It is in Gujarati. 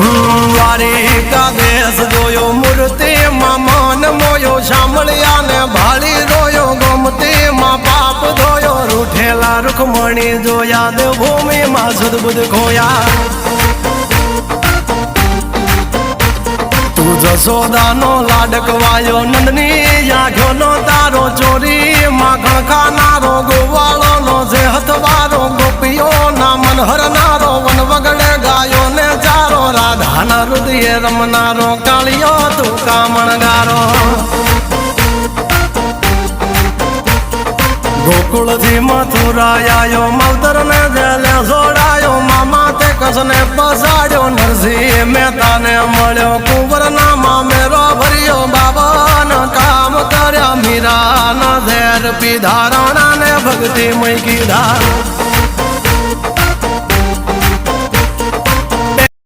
દ્વારિકા દેશ જોયો મૂર્તિમાં મન મોયો સાંભળ્યા ને ભાળી રોયો ગોમતીમાં પાપ ધોયો રૂઠેલા રૂખમણી જોયા દેવભૂમિમાં સદબુદ્ધ ખોયા તું જશોદાનો લાડકવાયો નંદની આંખોનો તારો ચોરી માખણ ખાનારો ગોવાળોનો જે હથવારો ગોપીઓના મન હરનારો વન વગડે ગાયો ને ચારો રાધાના હૃદયે રમનારો કાળિયો તું કામણગારો ગોકુળથી મથુરા આયો માવતર ને જેલે જોડાયો મામા તે કસને પસાડ્યો નરસિંહ મહેતાને મળ્યો કુંવરના મામેરો ભર્યો બાબાના કામ કર્યા મીરાના ઝેર પીધા રાણાને ભક્તિ મય કીધા